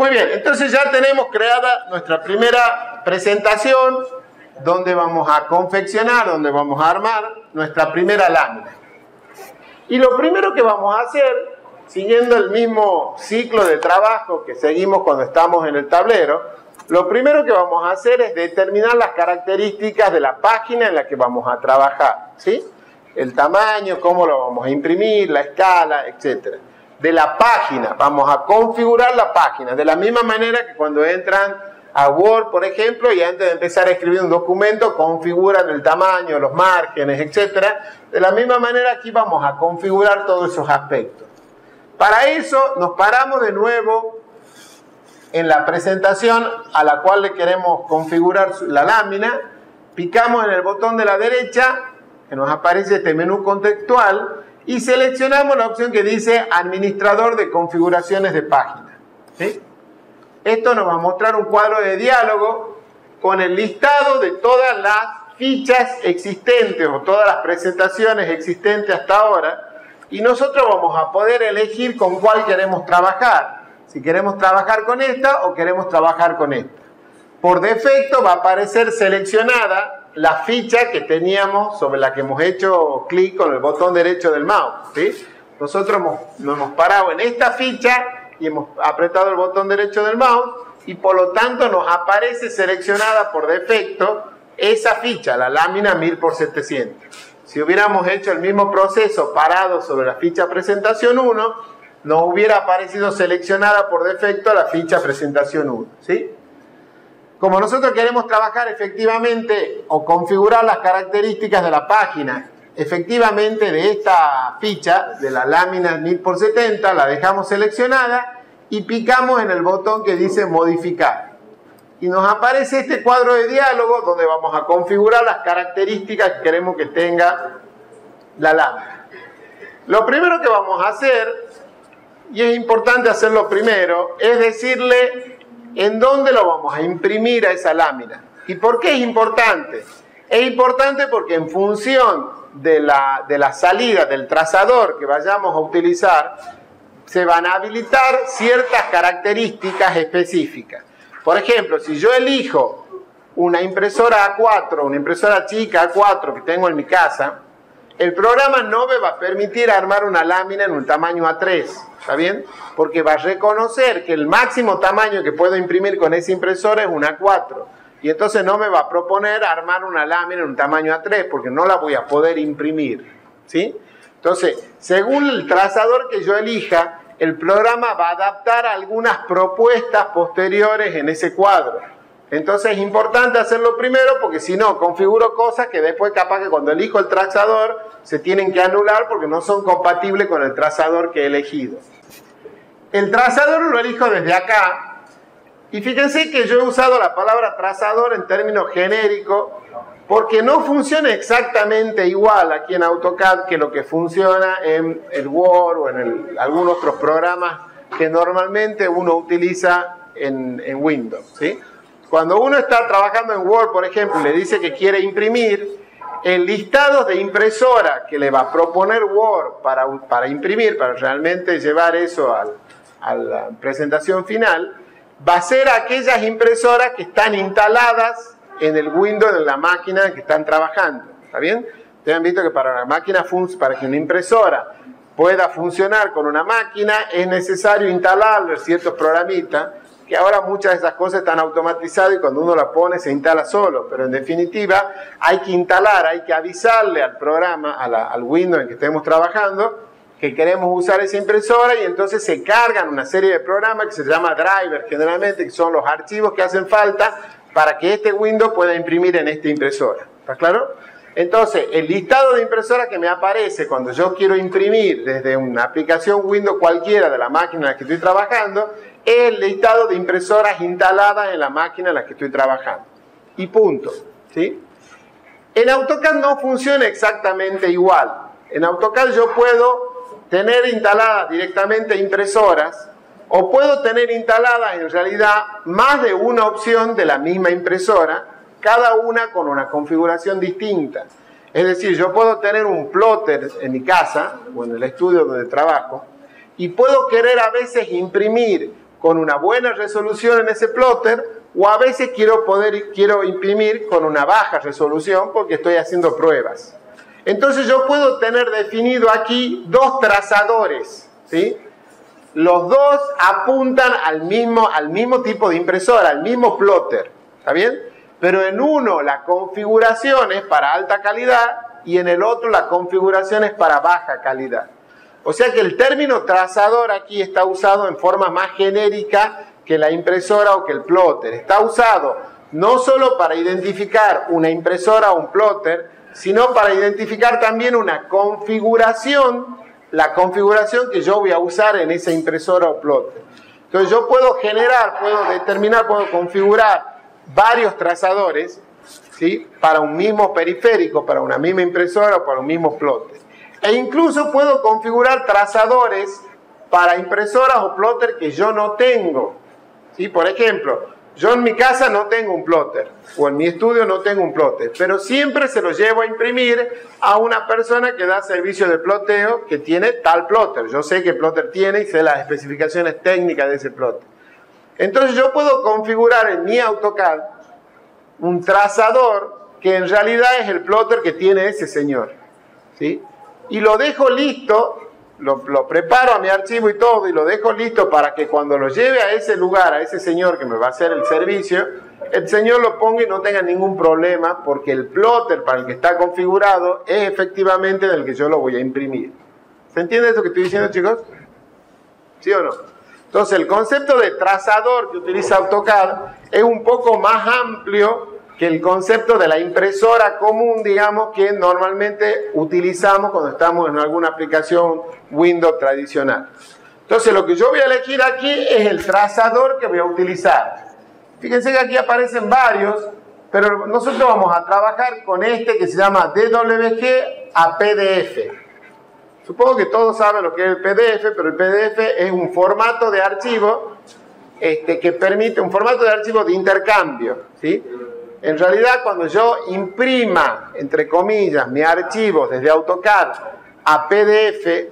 Muy bien, entonces ya tenemos creada nuestra primera presentación donde vamos a confeccionar, donde vamos a armar nuestra primera lámina. Y lo primero que vamos a hacer, siguiendo el mismo ciclo de trabajo que seguimos cuando estamos en el tablero, lo primero que vamos a hacer es determinar las características de la página en la que vamos a trabajar, ¿sí? El tamaño, cómo lo vamos a imprimir, la escala, etc. De la página, vamos a configurar la página, de la misma manera que cuando entran a Word, por ejemplo, y antes de empezar a escribir un documento, configuran el tamaño, los márgenes, etc. De la misma manera aquí vamos a configurar todos esos aspectos. Para eso nos paramos de nuevo en la presentación a la cual le queremos configurar la lámina, picamos en el botón de la derecha, que nos aparece este menú contextual, y seleccionamos la opción que dice Administrador de configuraciones de página, ¿sí? Esto nos va a mostrar un cuadro de diálogo con el listado de todas las fichas existentes o todas las presentaciones existentes hasta ahora, y nosotros vamos a poder elegir con cuál queremos trabajar, si queremos trabajar con esta o queremos trabajar con esta. Por defecto va a aparecer seleccionada la ficha que teníamos sobre la que hemos hecho clic con el botón derecho del mouse, ¿sí? Nosotros nos hemos parado en esta ficha y hemos apretado el botón derecho del mouse y por lo tanto nos aparece seleccionada por defecto esa ficha, la lámina 1000×700. Si hubiéramos hecho el mismo proceso parado sobre la ficha presentación 1, nos hubiera aparecido seleccionada por defecto la ficha presentación 1, ¿sí? Como nosotros queremos trabajar efectivamente o configurar las características de la página, efectivamente de esta ficha, de la lámina 1000×70, la dejamos seleccionada y picamos en el botón que dice modificar. Y nos aparece este cuadro de diálogo donde vamos a configurar las características que queremos que tenga la lámina. Lo primero que vamos a hacer, y es importante hacerlo primero, es decirle en dónde lo vamos a imprimir a esa lámina. ¿Y por qué es importante? Es importante porque en función de la salida del trazador que vayamos a utilizar, se van a habilitar ciertas características específicas. Por ejemplo, si yo elijo una impresora A4, una impresora chica A4 que tengo en mi casa, el programa no me va a permitir armar una lámina en un tamaño A3, ¿está bien? Porque va a reconocer que el máximo tamaño que puedo imprimir con esa impresora es un A4. Y entonces no me va a proponer armar una lámina en un tamaño A3 porque no la voy a poder imprimir, ¿sí? Entonces, según el trazador que yo elija, el programa va a adaptar algunas propuestas posteriores en ese cuadro. Entonces es importante hacerlo primero porque si no, configuro cosas que después capaz que cuando elijo el trazador se tienen que anular porque no son compatibles con el trazador que he elegido. El trazador lo elijo desde acá y fíjense que yo he usado la palabra trazador en términos genéricos porque no funciona exactamente igual aquí en AutoCAD que lo que funciona en el Word o en algunos otros programas que normalmente uno utiliza en Windows, ¿sí? Cuando uno está trabajando en Word, por ejemplo, y le dice que quiere imprimir, el listado de impresora que le va a proponer Word para imprimir, para realmente llevar eso a la presentación final, va a ser aquellas impresoras que están instaladas en el Windows de la máquina en que están trabajando. ¿Está bien? Ustedes han visto que para que una impresora pueda funcionar con una máquina es necesario instalarle ciertos programitas, que ahora muchas de esas cosas están automatizadas y cuando uno la pone se instala solo, pero en definitiva hay que instalar, hay que avisarle al programa, al Windows en que estemos trabajando, que queremos usar esa impresora y entonces se cargan una serie de programas que se llama drivers generalmente, que son los archivos que hacen falta para que este Windows pueda imprimir en esta impresora. ¿Está claro? Entonces, el listado de impresoras que me aparece cuando yo quiero imprimir desde una aplicación Windows cualquiera de la máquina en la que estoy trabajando, es el listado de impresoras instaladas en la máquina en la que estoy trabajando. Y punto, ¿sí? En AutoCAD no funciona exactamente igual. En AutoCAD yo puedo tener instaladas directamente impresoras o puedo tener instaladas en realidad más de una opción de la misma impresora, cada una con una configuración distinta. Es decir, yo puedo tener un plotter en mi casa o en el estudio donde trabajo y puedo querer a veces imprimir con una buena resolución en ese plotter, o a veces quiero imprimir con una baja resolución porque estoy haciendo pruebas. Entonces yo puedo tener definido aquí dos trazadores, ¿sí? Los dos apuntan al mismo tipo de impresora, al mismo plotter, ¿está bien? Pero en uno la configuración es para alta calidad y en el otro la configuración es para baja calidad. O sea que el término trazador aquí está usado en forma más genérica que la impresora o que el plotter. Está usado no solo para identificar una impresora o un plotter, sino para identificar también una configuración, la configuración que yo voy a usar en esa impresora o plotter. Entonces yo puedo generar, puedo configurar varios trazadores, ¿sí? Para un mismo periférico, para una misma impresora o para un mismo plotter. E incluso puedo configurar trazadores para impresoras o plotter que yo no tengo, ¿sí? Por ejemplo, yo en mi casa no tengo un plotter, o en mi estudio no tengo un plotter, pero siempre se lo llevo a imprimir a una persona que da servicio de ploteo que tiene tal plotter. Yo sé qué plotter tiene y sé las especificaciones técnicas de ese plotter. Entonces yo puedo configurar en mi AutoCAD un trazador que en realidad es el plotter que tiene ese señor, ¿sí? Y lo dejo listo, lo preparo a mi archivo y todo, y lo dejo listo para que cuando lo lleve a ese lugar, a ese señor que me va a hacer el servicio, el señor lo ponga y no tenga ningún problema, porque el plotter para el que está configurado es efectivamente del que yo lo voy a imprimir. ¿Se entiende eso que estoy diciendo, chicos? ¿Sí o no? Entonces el concepto de trazador que utiliza AutoCAD es un poco más amplio que el concepto de la impresora común, digamos, que normalmente utilizamos cuando estamos en alguna aplicación Windows tradicional. Entonces lo que yo voy a elegir aquí es el trazador que voy a utilizar. Fíjense que aquí aparecen varios, pero nosotros vamos a trabajar con este que se llama DWG a PDF. Supongo que todos saben lo que es el PDF, pero el PDF es un formato de archivo que permite, un formato de archivo de intercambio, ¿sí? En realidad, cuando yo imprima, entre comillas, mi archivo desde AutoCAD a PDF,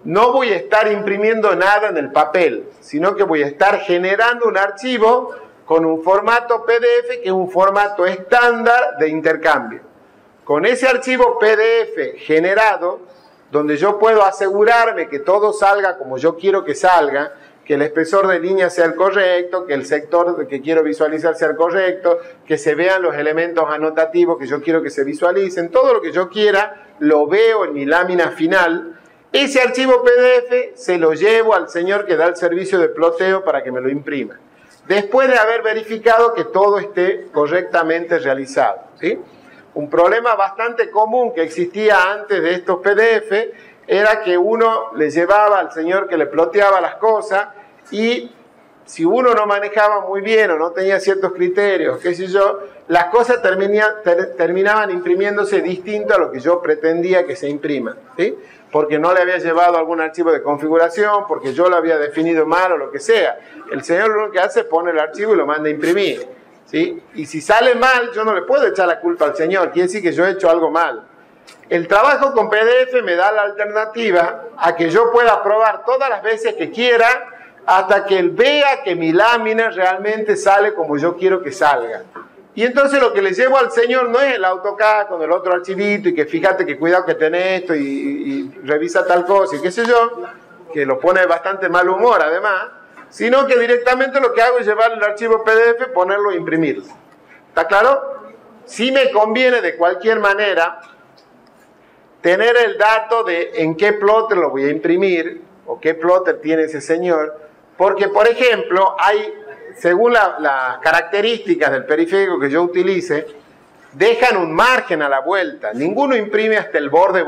no voy a estar imprimiendo nada en el papel, sino que voy a estar generando un archivo con un formato PDF, que es un formato estándar de intercambio. Con ese archivo PDF generado, donde yo puedo asegurarme que todo salga como yo quiero que salga, que el espesor de línea sea el correcto, que el sector que quiero visualizar sea el correcto, que se vean los elementos anotativos que yo quiero que se visualicen, todo lo que yo quiera lo veo en mi lámina final. Ese archivo PDF se lo llevo al señor que da el servicio de ploteo para que me lo imprima, después de haber verificado que todo esté correctamente realizado, ¿sí? Un problema bastante común que existía antes de estos PDF era que uno le llevaba al señor que le ploteaba las cosas y si uno no manejaba muy bien o no tenía ciertos criterios, qué sé yo, las cosas terminaban imprimiéndose distinto a lo que yo pretendía que se imprima, ¿sí? Porque no le había llevado algún archivo de configuración, porque yo lo había definido mal o lo que sea. El señor lo que hace es pone el archivo y lo manda a imprimir, ¿sí? Y si sale mal, yo no le puedo echar la culpa al señor, quiere decir que yo he hecho algo mal. El trabajo con PDF me da la alternativa a que yo pueda probar todas las veces que quiera hasta que él vea que mi lámina realmente sale como yo quiero que salga. Y entonces lo que le llevo al señor no es el AutoCAD con el otro archivito y que fíjate que cuidado que tenés esto y revisa tal cosa y qué sé yo, que lo pone bastante mal humor además, sino que directamente lo que hago es llevar el archivo PDF, ponerlo e imprimirlo. ¿Está claro? Si me conviene de cualquier manera tener el dato de en qué plotter lo voy a imprimir o qué plotter tiene ese señor, porque por ejemplo según las características del periférico que yo utilice, dejan un margen a la vuelta, ninguno imprime hasta el borde,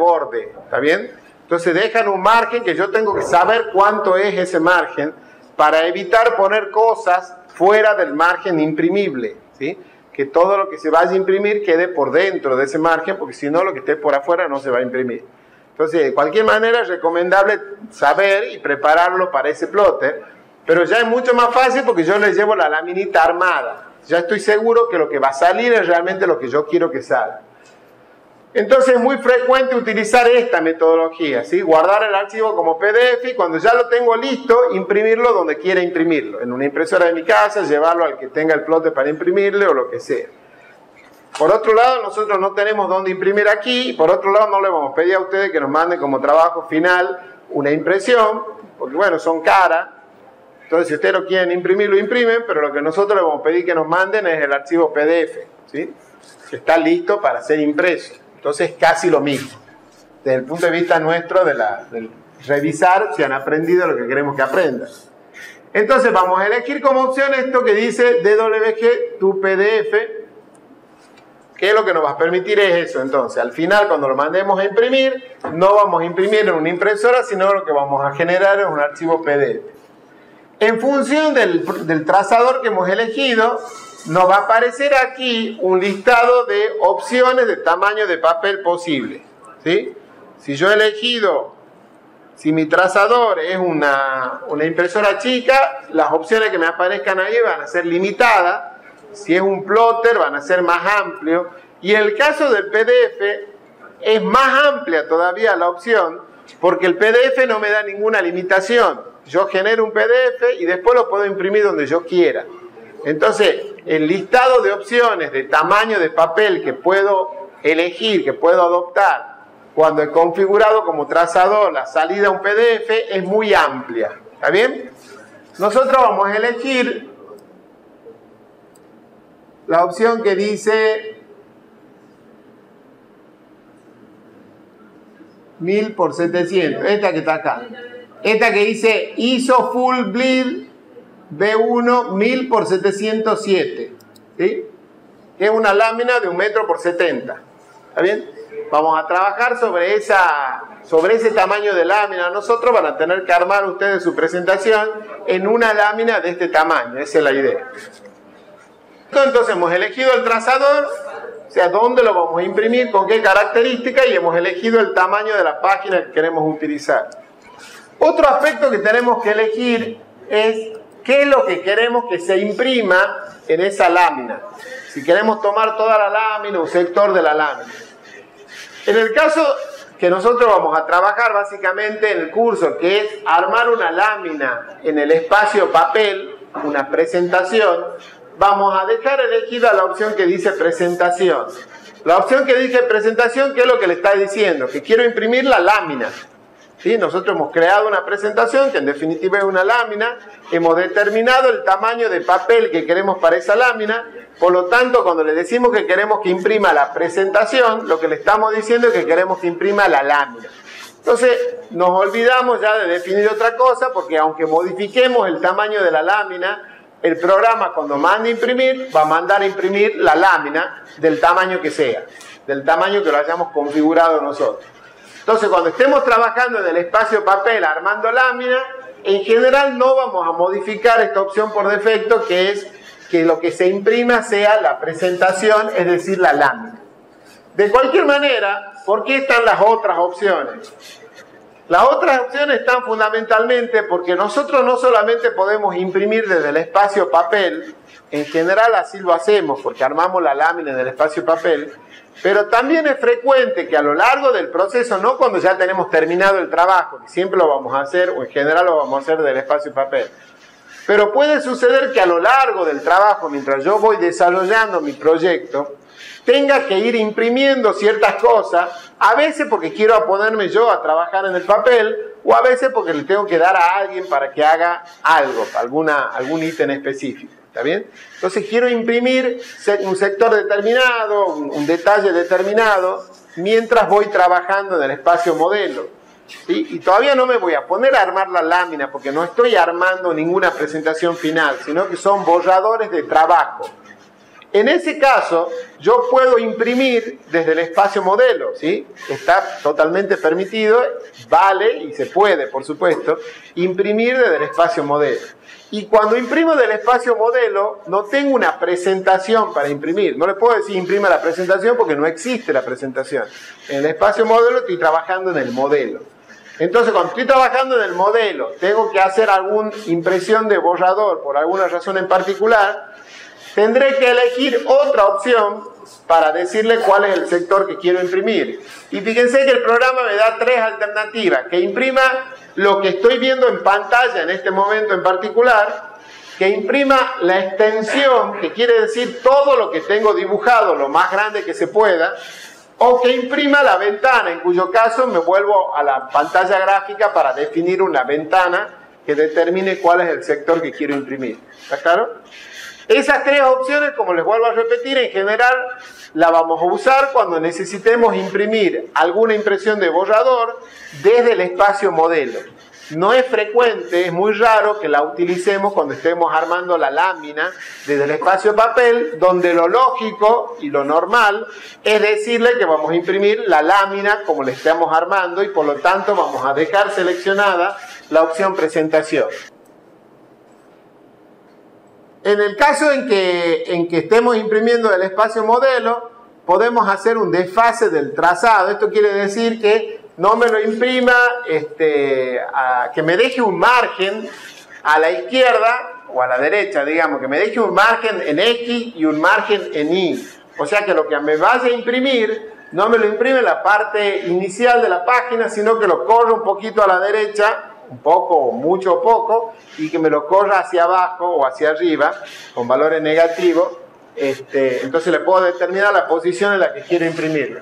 ¿está bien? Entonces dejan un margen que yo tengo que saber cuánto es ese margen para evitar poner cosas fuera del margen imprimible, ¿sí? Que todo lo que se vaya a imprimir quede por dentro de ese margen, porque si no, lo que esté por afuera no se va a imprimir. Entonces, de cualquier manera, es recomendable saber y prepararlo para ese plotter, pero ya es mucho más fácil porque yo le llevo la laminita armada. Ya estoy seguro que lo que va a salir es realmente lo que yo quiero que salga. Entonces es muy frecuente utilizar esta metodología, ¿sí? Guardar el archivo como PDF y cuando ya lo tengo listo, imprimirlo donde quiera imprimirlo. En una impresora de mi casa, llevarlo al que tenga el plotter para imprimirle o lo que sea. Por otro lado, nosotros no tenemos dónde imprimir aquí, y por otro lado no le vamos a pedir a ustedes que nos manden como trabajo final una impresión, porque bueno, son caras. Entonces si ustedes lo quieren imprimir, lo imprimen, pero lo que nosotros le vamos a pedir que nos manden es el archivo PDF, ¿sí? Que está listo para ser impreso. Entonces es casi lo mismo, desde el punto de vista nuestro del revisar si han aprendido lo que queremos que aprendan. Entonces vamos a elegir como opción esto que dice DWG tu PDF, que lo que nos va a permitir es eso. Entonces al final cuando lo mandemos a imprimir, no vamos a imprimir en una impresora, sino lo que vamos a generar es un archivo PDF. En función del trazador que hemos elegido, nos va a aparecer aquí un listado de opciones de tamaño de papel posible, ¿sí? Si yo he elegido, si mi trazador es una impresora chica, las opciones que me aparezcan ahí van a ser limitadas. Si es un plotter, van a ser más amplios. Y en el caso del PDF, es más amplia todavía la opción, porque el PDF no me da ninguna limitación. Yo genero un PDF y después lo puedo imprimir donde yo quiera. Entonces, el listado de opciones de tamaño de papel que puedo elegir, que puedo adoptar, cuando he configurado como trazador la salida a un PDF, es muy amplia. ¿Está bien? Nosotros vamos a elegir la opción que dice 1000 por 700. Esta que está acá. Esta que dice ISO Full Bleed B1 1000 por 707, ¿sí? Es una lámina de 1 metro por 70. ¿Está bien? Vamos a trabajar sobre ese tamaño de lámina. Nosotros van a tener que armar ustedes su presentación en una lámina de este tamaño. Esa es la idea. Entonces hemos elegido el trazador, o sea, dónde lo vamos a imprimir, con qué características, y hemos elegido el tamaño de la página que queremos utilizar. Otro aspecto que tenemos que elegir es qué es lo que queremos que se imprima en esa lámina. Si queremos tomar toda la lámina, un sector de la lámina. En el caso que nosotros vamos a trabajar básicamente en el curso, que es armar una lámina en el espacio papel, una presentación, vamos a dejar elegida la opción que dice presentación. La opción que dice presentación, ¿qué es lo que le está diciendo? Que quiero imprimir la lámina. ¿Sí? Nosotros hemos creado una presentación que en definitiva es una lámina, hemos determinado el tamaño de papel que queremos para esa lámina, por lo tanto cuando le decimos que queremos que imprima la presentación, lo que le estamos diciendo es que queremos que imprima la lámina. Entonces nos olvidamos ya de definir otra cosa, porque aunque modifiquemos el tamaño de la lámina, el programa cuando mande a imprimir, va a mandar a imprimir la lámina del tamaño que sea, del tamaño que lo hayamos configurado nosotros. Entonces, cuando estemos trabajando en el espacio papel armando lámina, en general no vamos a modificar esta opción por defecto, que es que lo que se imprima sea la presentación, es decir, la lámina. De cualquier manera, ¿por qué están las otras opciones? Las otras opciones están fundamentalmente porque nosotros no solamente podemos imprimir desde el espacio papel, en general así lo hacemos porque armamos la lámina en el espacio papel, pero también es frecuente que a lo largo del proceso, no cuando ya tenemos terminado el trabajo, que siempre lo vamos a hacer, o en general lo vamos a hacer del espacio papel, pero puede suceder que a lo largo del trabajo, mientras yo voy desarrollando mi proyecto, tenga que ir imprimiendo ciertas cosas, a veces porque quiero ponerme yo a trabajar en el papel, o a veces porque le tengo que dar a alguien para que haga algo, algún ítem específico. ¿Está bien? Entonces quiero imprimir un sector determinado, un detalle determinado, mientras voy trabajando en el espacio modelo. ¿Sí? Y todavía no me voy a poner a armar la lámina, porque no estoy armando ninguna presentación final, sino que son borradores de trabajo. En ese caso, yo puedo imprimir desde el espacio modelo, ¿sí? Está totalmente permitido, vale y se puede, por supuesto, imprimir desde el espacio modelo. Y cuando imprimo del espacio modelo, no tengo una presentación para imprimir. No le puedo decir imprima la presentación porque no existe la presentación. En el espacio modelo estoy trabajando en el modelo. Entonces, cuando estoy trabajando en el modelo, tengo que hacer alguna impresión de borrador por alguna razón en particular, tendré que elegir otra opción para decirle cuál es el sector que quiero imprimir. Y fíjense que el programa me da tres alternativas: que imprima lo que estoy viendo en pantalla en este momento en particular, que imprima la extensión, que quiere decir todo lo que tengo dibujado, lo más grande que se pueda, o que imprima la ventana, en cuyo caso me vuelvo a la pantalla gráfica para definir una ventana que determine cuál es el sector que quiero imprimir. ¿Está claro? Esas tres opciones, como les vuelvo a repetir, en general la vamos a usar cuando necesitemos imprimir alguna impresión de borrador desde el espacio modelo. No es frecuente, es muy raro que la utilicemos cuando estemos armando la lámina desde el espacio papel, donde lo lógico y lo normal es decirle que vamos a imprimir la lámina como la estamos armando, y por lo tanto vamos a dejar seleccionada la opción presentación. En el caso en que estemos imprimiendo el espacio modelo, podemos hacer un desfase del trazado. Esto quiere decir que no me lo imprima, que me deje un margen a la izquierda o a la derecha, digamos, que me deje un margen en X y un margen en Y. O sea que lo que me vaya a imprimir no me lo imprime en la parte inicial de la página, sino que lo corro un poquito a la derecha, un poco, mucho o poco, y que me lo corra hacia abajo o hacia arriba, con valores negativos. Entonces le puedo determinar la posición en la que quiero imprimirlo.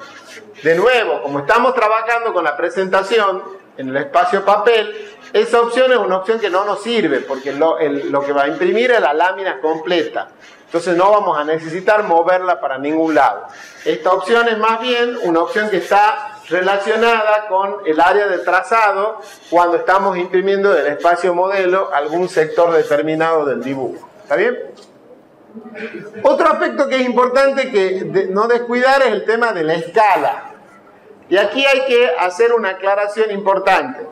De nuevo, como estamos trabajando con la presentación en el espacio papel, esa opción es una opción que no nos sirve, porque lo que va a imprimir es la lámina completa. Entonces no vamos a necesitar moverla para ningún lado. Esta opción es más bien una opción que está relacionada con el área de trazado cuando estamos imprimiendo del espacio modelo algún sector determinado del dibujo. ¿Está bien? Otro aspecto que es importante que no descuidar es el tema de la escala. Y aquí hay que hacer una aclaración importante.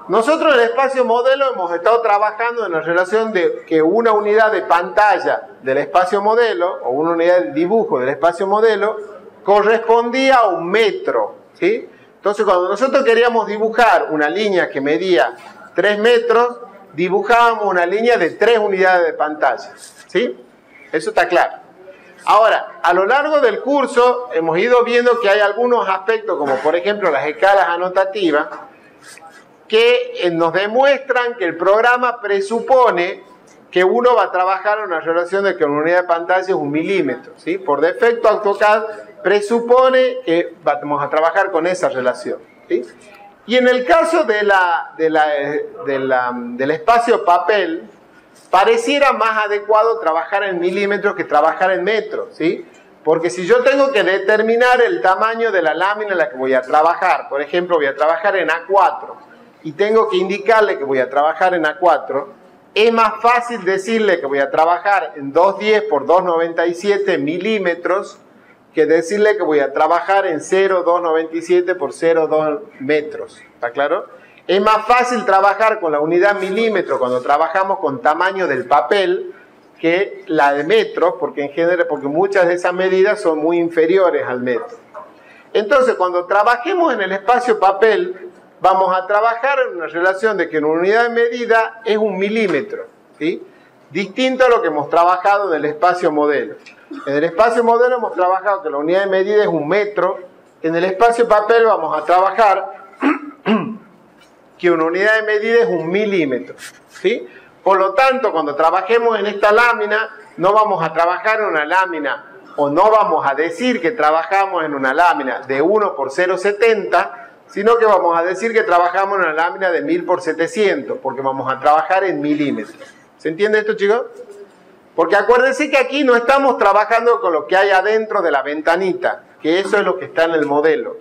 Nosotros en el espacio modelo hemos estado trabajando en la relación de que una unidad de pantalla del espacio modelo o una unidad de dibujo del espacio modelo correspondía a un metro, ¿sí? Entonces cuando nosotros queríamos dibujar una línea que medía 3 metros, dibujábamos una línea de 3 unidades de pantalla, ¿sí? Eso está claro. Ahora, a lo largo del curso hemos ido viendo que hay algunos aspectos, como por ejemplo las escalas anotativas, que nos demuestran que el programa presupone que uno va a trabajar en una relación de que una unidad de pantalla es 1 milímetro, ¿sí? Por defecto AutoCAD presupone que vamos a trabajar con esa relación, ¿sí? Y en el caso del espacio papel, pareciera más adecuado trabajar en milímetros que trabajar en metros, ¿sí? Porque si yo tengo que determinar el tamaño de la lámina en la que voy a trabajar, por ejemplo, voy a trabajar en A4 y tengo que indicarle que voy a trabajar en A4, es más fácil decirle que voy a trabajar en 210 por 297 milímetros que decirle que voy a trabajar en 0,297 por 0,2 metros. ¿Está claro? Es más fácil trabajar con la unidad milímetro cuando trabajamos con tamaño del papel que la de metros, porque muchas de esas medidas son muy inferiores al metro. Entonces, cuando trabajemos en el espacio papel, vamos a trabajar en una relación de que una unidad de medida es 1 milímetro, ¿sí? Distinto a lo que hemos trabajado en el espacio modelo. En el espacio modelo hemos trabajado que la unidad de medida es 1 metro. En el espacio papel vamos a trabajar que una unidad de medida es 1 milímetro, ¿sí? Por lo tanto, cuando trabajemos en esta lámina, no vamos a trabajar en una lámina, o no vamos a decir que trabajamos en una lámina de 1 por 0,70, sino que vamos a decir que trabajamos en una lámina de 1000 por 700, porque vamos a trabajar en milímetros. ¿Se entiende esto, chicos? Porque acuérdense que aquí no estamos trabajando con lo que hay adentro de la ventanita, que eso es lo que está en el modelo.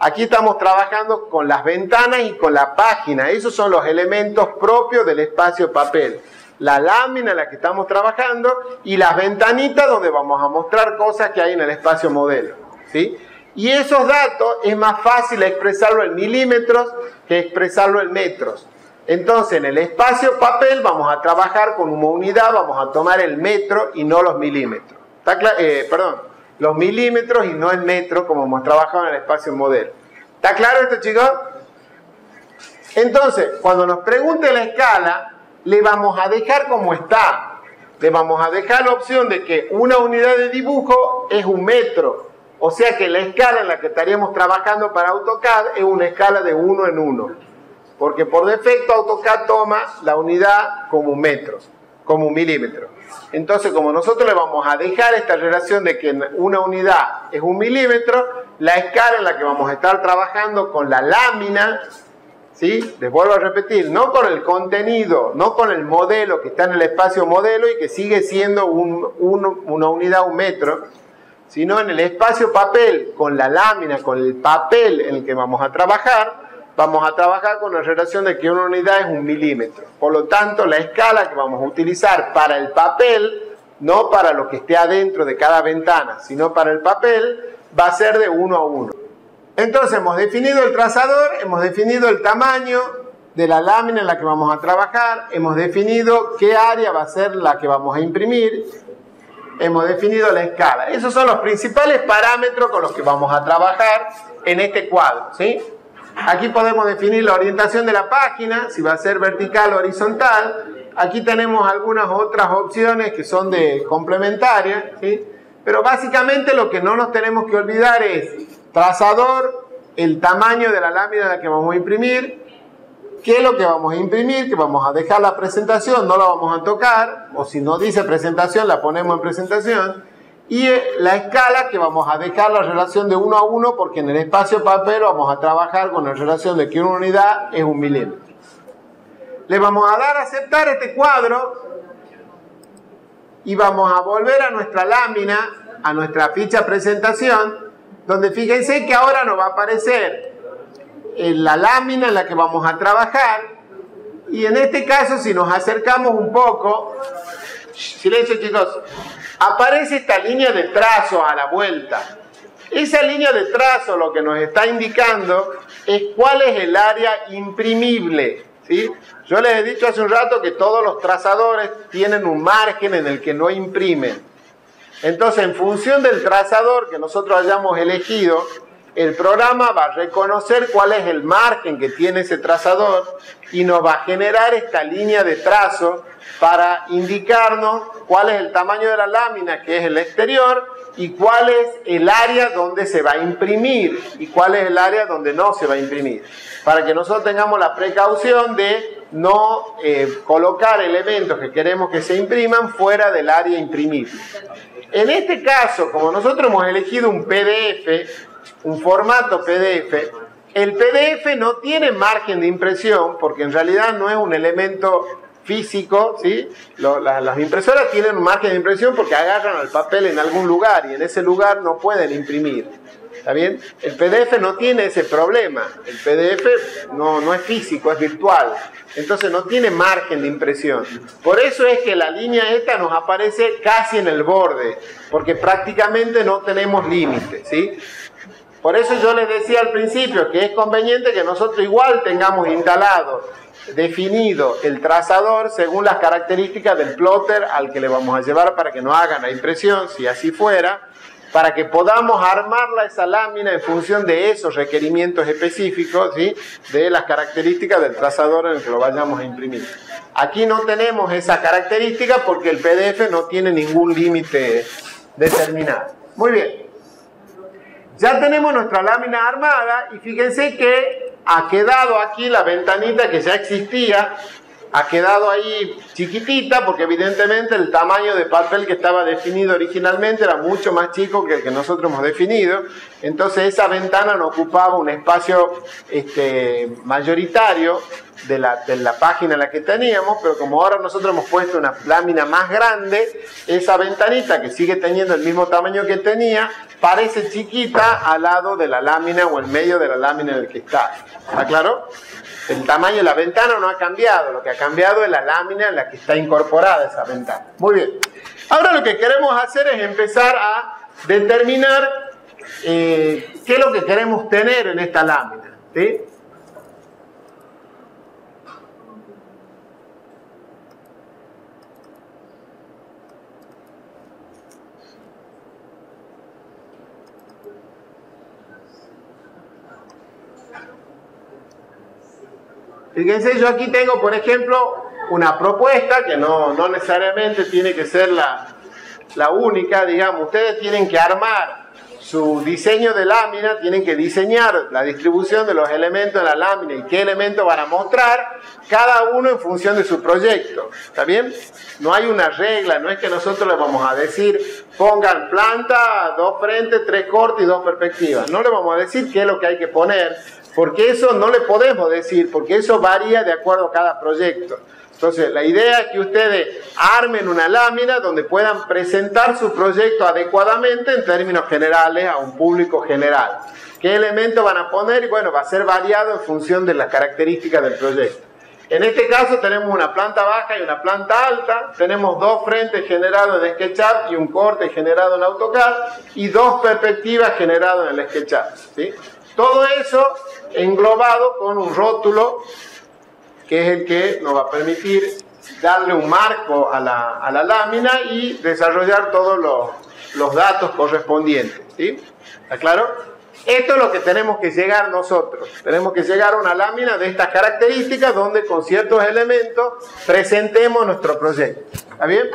Aquí estamos trabajando con las ventanas y con la página. Esos son los elementos propios del espacio papel. La lámina en la que estamos trabajando y las ventanitas donde vamos a mostrar cosas que hay en el espacio modelo, ¿sí? Y esos datos es más fácil expresarlo en milímetros que expresarlo en metros. Entonces, en el espacio papel vamos a trabajar con una unidad, vamos a tomar el metro y no los milímetros. ¿Está claro? Los milímetros y no el metro, como hemos trabajado en el espacio modelo. ¿Está claro esto, chicos? Entonces, cuando nos pregunte la escala, le vamos a dejar como está. le vamos a dejar la opción de que una unidad de dibujo es 1 metro. O sea que la escala en la que estaríamos trabajando para AutoCAD es una escala de 1 en 1. Porque por defecto AutoCAD toma la unidad como 1 metro, como 1 milímetro. Entonces, como nosotros le vamos a dejar esta relación de que una unidad es 1 milímetro, la escala en la que vamos a estar trabajando con la lámina, ¿sí? Les vuelvo a repetir, no con el contenido, no con el modelo que está en el espacio modelo y que sigue siendo una unidad 1 metro, sino en el espacio papel, con la lámina, con el papel en el que vamos a trabajar con la relación de que una unidad es 1 milímetro. Por lo tanto, la escala que vamos a utilizar para el papel, no para lo que esté adentro de cada ventana, sino para el papel, va a ser de 1 a 1. Entonces hemos definido el trazador, hemos definido el tamaño de la lámina en la que vamos a trabajar, hemos definido qué área va a ser la que vamos a imprimir, hemos definido la escala. Esos son los principales parámetros con los que vamos a trabajar en este cuadro, ¿sí? Aquí podemos definir la orientación de la página, si va a ser vertical o horizontal. Aquí tenemos algunas otras opciones que son complementarias, ¿sí? Pero básicamente lo que no nos tenemos que olvidar es trazador, el tamaño de la lámina en la que vamos a imprimir, qué es lo que vamos a imprimir, que vamos a dejar la presentación, no la vamos a tocar, o si no dice presentación, la ponemos en presentación, y la escala que vamos a dejar la relación de 1 a 1, porque en el espacio papel vamos a trabajar con la relación de que una unidad es 1 milímetro. Le vamos a dar a aceptar este cuadro y vamos a volver a nuestra lámina, a nuestra ficha presentación, donde fíjense que ahora nos va a aparecer la lámina en la que vamos a trabajar, y en este caso, si nos acercamos un poco, silencio chicos, aparece esta línea de trazo a la vuelta. Esa línea de trazo lo que nos está indicando es cuál es el área imprimible, ¿sí? Yo les he dicho hace un rato que todos los trazadores tienen un margen en el que no imprimen. Entonces, en función del trazador que nosotros hayamos elegido, el programa va a reconocer cuál es el margen que tiene ese trazador y nos va a generar esta línea de trazo para indicarnos cuál es el tamaño de la lámina, que es el exterior, y cuál es el área donde se va a imprimir y cuál es el área donde no se va a imprimir, para que nosotros tengamos la precaución de no colocar elementos que queremos que se impriman fuera del área imprimible. En este caso, como nosotros hemos elegido un PDF, un formato PDF, el PDF no tiene margen de impresión porque en realidad no es un elemento físico, ¿sí? Las impresoras tienen un margen de impresión porque agarran al papel en algún lugar y en ese lugar no pueden imprimir. ¿Está bien? El PDF no tiene ese problema. El PDF no es físico, es virtual. Entonces no tiene margen de impresión. Por eso es que la línea esta nos aparece casi en el borde, porque prácticamente no tenemos límite, ¿sí? Por eso yo les decía al principio que es conveniente que nosotros igual tengamos instalado, definido el trazador según las características del plotter al que le vamos a llevar para que nos hagan la impresión, si así fuera, para que podamos armarla esa lámina en función de esos requerimientos específicos, ¿sí? De las características del trazador en el que lo vayamos a imprimir. Aquí no tenemos esa característica porque el PDF no tiene ningún límite determinado. Muy bien. Ya tenemos nuestra lámina armada y fíjense que ha quedado aquí la ventanita que ya existía, ha quedado ahí chiquitita porque evidentemente el tamaño de papel que estaba definido originalmente era mucho más chico que el que nosotros hemos definido. Entonces esa ventana no ocupaba un espacio mayoritario de la página en la que teníamos, pero como ahora nosotros hemos puesto una lámina más grande, esa ventanita que sigue teniendo el mismo tamaño que tenía, parece chiquita al lado de la lámina o en medio de la lámina en el que está. ¿Está claro? El tamaño de la ventana no ha cambiado, lo que ha cambiado es la lámina en la que está incorporada esa ventana. Muy bien. Ahora lo que queremos hacer es empezar a determinar qué es lo que queremos tener en esta lámina, ¿sí? Fíjense, yo aquí tengo, por ejemplo, una propuesta que no necesariamente tiene que ser la única, digamos, ustedes tienen que armar su diseño de lámina, tienen que diseñar la distribución de los elementos de la lámina y qué elementos van a mostrar, cada uno en función de su proyecto, ¿está bien? No hay una regla, no es que nosotros les vamos a decir, pongan planta, 2 frentes, 3 cortes y 2 perspectivas, no le vamos a decir qué es lo que hay que poner, porque eso no le podemos decir, porque eso varía de acuerdo a cada proyecto. Entonces, la idea es que ustedes armen una lámina donde puedan presentar su proyecto adecuadamente en términos generales a un público general. ¿Qué elementos van a poner? Y bueno, va a ser variado en función de las características del proyecto. En este caso tenemos una planta baja y una planta alta, tenemos 2 frentes generados en SketchUp y un corte generado en AutoCAD y 2 perspectivas generadas en el SketchUp, ¿sí? Todo eso englobado con un rótulo que es el que nos va a permitir darle un marco a la lámina y desarrollar todos los datos correspondientes, ¿sí? ¿Está claro? Esto es lo que tenemos que llegar nosotros. Tenemos que llegar a una lámina de estas características donde con ciertos elementos presentemos nuestro proyecto. ¿Está bien?